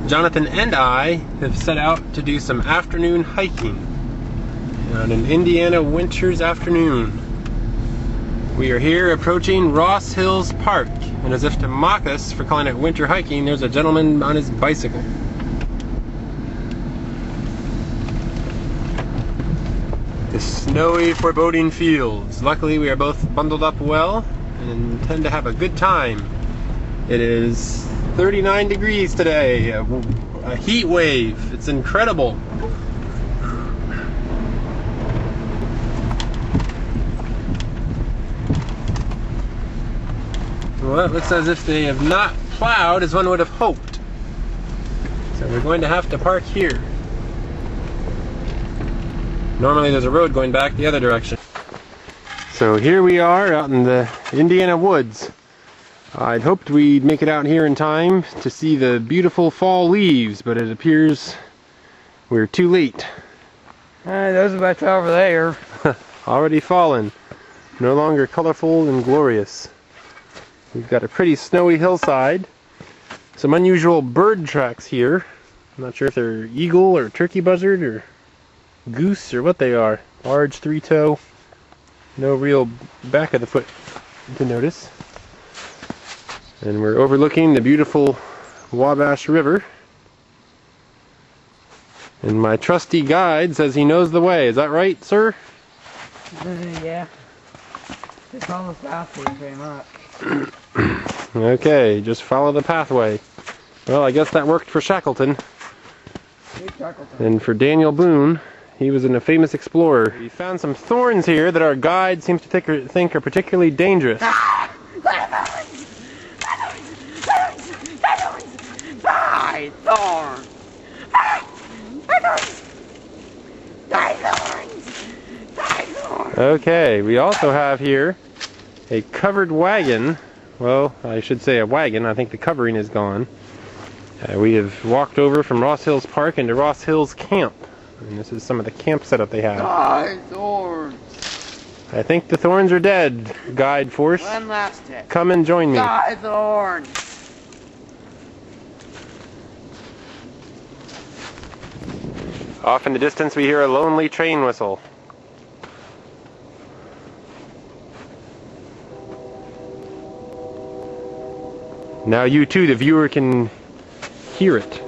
Jonathan and I have set out to do some afternoon hiking on an Indiana winter's afternoon. We are here approaching Ross Hills Park, and as if to mock us for calling it winter hiking, there's a gentleman on his bicycle. The snowy, foreboding fields. Luckily, we are both bundled up well and intend to have a good time. It is 39 degrees today, a heat wave. It's incredible. Well, it looks as if they have not plowed as one would have hoped. So we're going to have to park here. Normally there's a road going back the other direction. So here we are out in the Indiana woods. I'd hoped we'd make it out here in time to see the beautiful fall leaves, but it appears we're too late. Those are about over there. Already fallen. No longer colorful and glorious. We've got a pretty snowy hillside. Some unusual bird tracks here. I'm not sure if they're eagle or turkey buzzard or goose or what they are. Large three-toe. No real back of the foot to notice. And we're overlooking the beautiful Wabash River. And my trusty guide says he knows the way. Is that right, sir? Yeah. Just follow the pathway pretty much. Okay, just follow the pathway. Well, I guess that worked for Shackleton. And for Daniel Boone, he was a famous explorer. We found some thorns here that our guide seems to think are particularly dangerous. Okay, we also have here a covered wagon. Well, I should say a wagon. I think the covering is gone. We have walked over from Ross Hills Park into Ross Hills Camp. And this is some of the camp setup they have. Thorns. I think the thorns are dead, Guide Force. One last hit. Come and join me. Thorns. Off in the distance we hear a lonely train whistle. Now you too, the viewer, can hear it.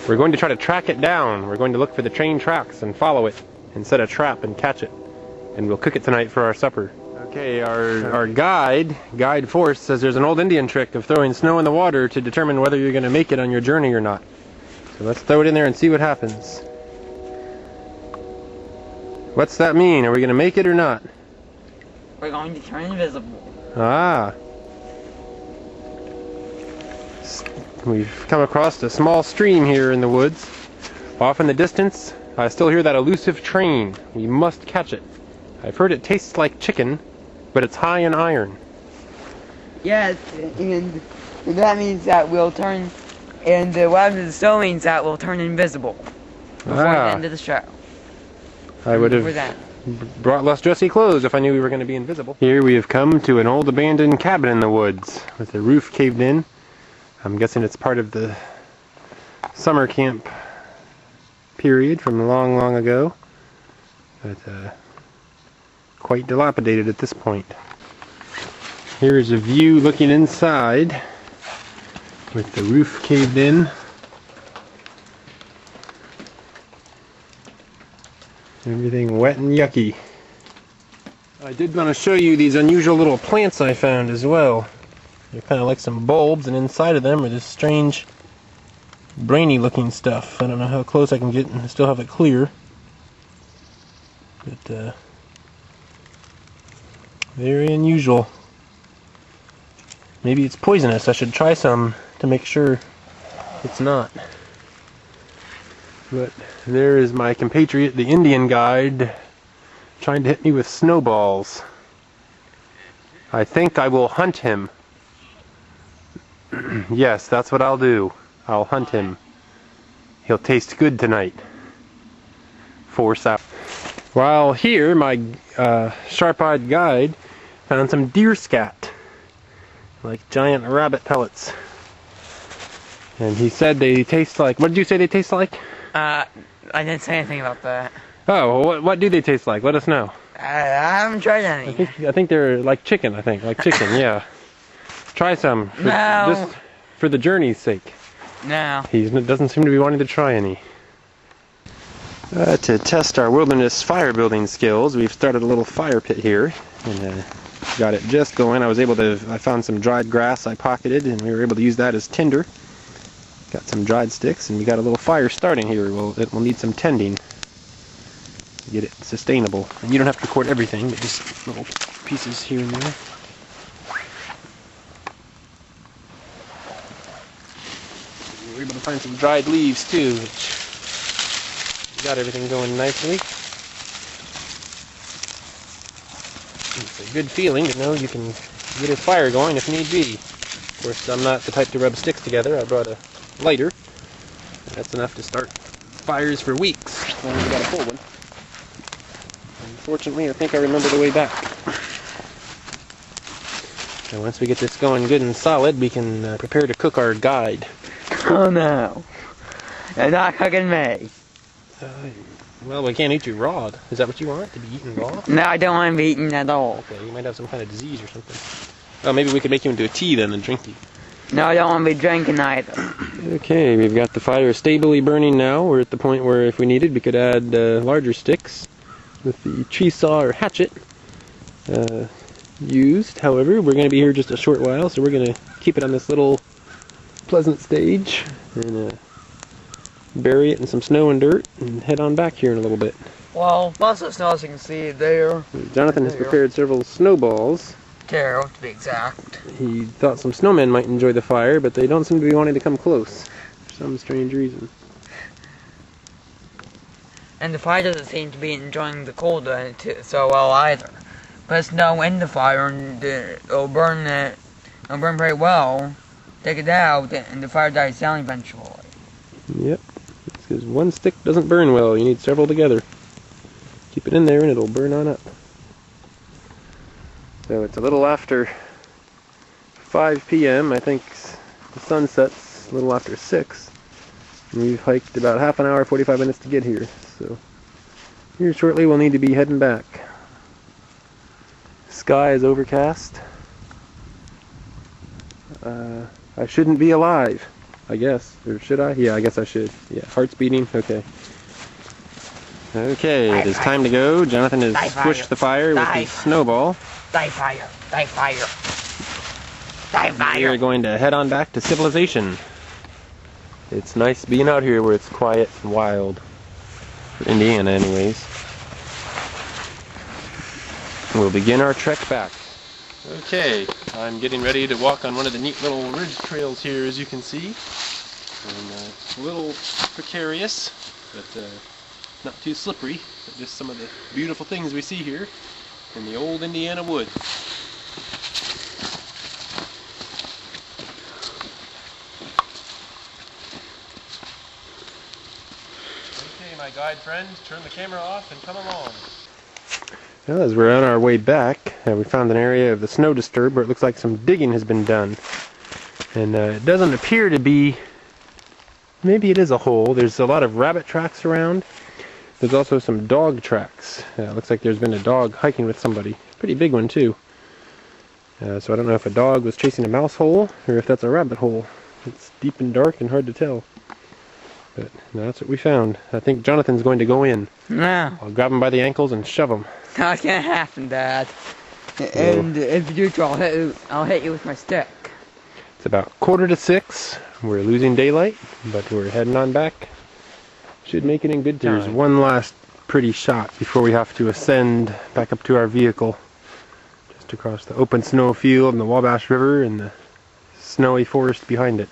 We're going to try to track it down. We're going to look for the train tracks and follow it and set a trap and catch it. And we'll cook it tonight for our supper. Okay, our Guide Force, says there's an old Indian trick of throwing snow in the water to determine whether you're going to make it on your journey or not. So let's throw it in there and see what happens. What's that mean? Are we going to make it or not? We're going to turn invisible. Ah. We've come across a small stream here in the woods. Off in the distance, I still hear that elusive train. We must catch it. I've heard it tastes like chicken, but it's high in iron. Yes, and that means that we'll turn, and what happens still means that we'll turn invisible before the end of the show. I would have brought less dressy clothes if I knew we were going to be invisible. Here we have come to an old abandoned cabin in the woods with the roof caved in. I'm guessing it's part of the summer camp period from long, long ago, but quite dilapidated at this point. Here's a view looking inside with the roof caved in. Everything wet and yucky. I did want to show you these unusual little plants I found as well. They're kind of like some bulbs, and inside of them are this strange brainy looking stuff. I don't know how close I can get and still have it clear. But very unusual. Maybe it's poisonous. I should try some to make sure it's not. But there is my compatriot, the Indian guide, trying to hit me with snowballs. I think I will hunt him. Yes, that's what I'll do. I'll hunt him. He'll taste good tonight. Force out. While here, my sharp-eyed guide found some deer scat, like giant rabbit pellets. And he said they taste like, what did you say they taste like? I didn't say anything about that. Oh, well, what do they taste like? Let us know. I haven't tried any. I think they're like chicken, like chicken, yeah. Try some, just for the journey's sake. No. He doesn't seem to be wanting to try any. To test our wilderness fire building skills, we've started a little fire pit here, and got it just going. I found some dried grass I pocketed, and we were able to use that as tinder. Got some dried sticks, and we got a little fire starting here. It will need some tending to get it sustainable. And you don't have to record everything, but just little pieces here and there. We were able to find some dried leaves too, which got everything going nicely. It's a good feeling to know you can get a fire going if need be. Of course, I'm not the type to rub sticks together. I brought a lighter. That's enough to start fires for weeks, as long as you got a full one. Unfortunately, I think I remember the way back. And once we get this going good and solid, we can prepare to cook our guide. Oh no. They're not cooking me. Well, we can't eat you raw. Is that what you want? To be eaten raw? No, I don't want to be eaten at all. Okay, you might have some kind of disease or something. Oh, maybe we could make you into a tea then and drink you. No, I don't want to be drinking either. Okay, we've got the fire stably burning now. We're at the point where if we needed, we could add larger sticks with the tree saw or hatchet used. However, we're going to be here just a short while, so we're going to keep it on this little pleasant stage and bury it in some snow and dirt and head on back here in a little bit. Well, lots of snow, as you can see there. Jonathan has prepared several snowballs. 2 to be exact. He thought some snowmen might enjoy the fire, but they don't seem to be wanting to come close for some strange reason. And the fire doesn't seem to be enjoying the cold so well either. Put snow in the fire and it'll burn very well. Take it out and the fire dies down eventually. Yep, because one stick doesn't burn well. You need several together. Keep it in there and it'll burn on up. So it's a little after 5 p.m. I think the sun sets a little after 6. And we've hiked about half an hour, 45 minutes to get here. So here shortly we'll need to be heading back. Sky is overcast. I shouldn't be alive, I guess. Or should I? Yeah, I guess I should. Yeah, heart's beating. Okay. Okay, it is time to go. Jonathan has squished the fire with his snowball. Die fire! Die fire! Die fire! We are going to head on back to civilization. It's nice being out here where it's quiet and wild. For Indiana, anyways. We'll begin our trek back. Okay, I'm getting ready to walk on one of the neat little ridge trails here, as you can see. And it's a little precarious, but not too slippery. But just some of the beautiful things we see here in the old Indiana woods. Okay, my guide friends, turn the camera off and come along. Well, as we're on our way back, we found an area of the snow disturb where it looks like some digging has been done. And it doesn't appear to be, maybe it is a hole. There's a lot of rabbit tracks around. There's also some dog tracks. It looks like there's been a dog hiking with somebody. Pretty big one too. So I don't know if a dog was chasing a mouse hole or if that's a rabbit hole. It's deep and dark and hard to tell. But that's what we found. I think Jonathan's going to go in. No. I'll grab him by the ankles and shove him. That can't happen, Dad. And if you do, I'll hit you with my stick. It's about 5:45. We're losing daylight, but we're heading on back. Should make it in good time. There's one last pretty shot before we have to ascend back up to our vehicle. Just across the open snow field and the Wabash River and the snowy forest behind it.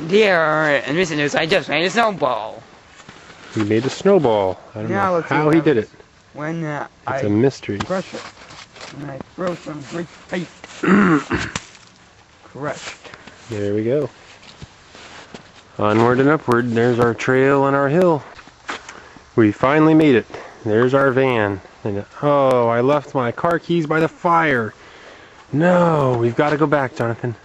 Dear, in recent news, I just made a snowball. He made a snowball. I don't know how he did it. When it's a mystery. Crush it. And I throw some great fate. Crushed. There we go. Onward and upward. There's our trail and our hill. We finally made it. There's our van. And oh, I left my car keys by the fire. No, we've got to go back, Jonathan.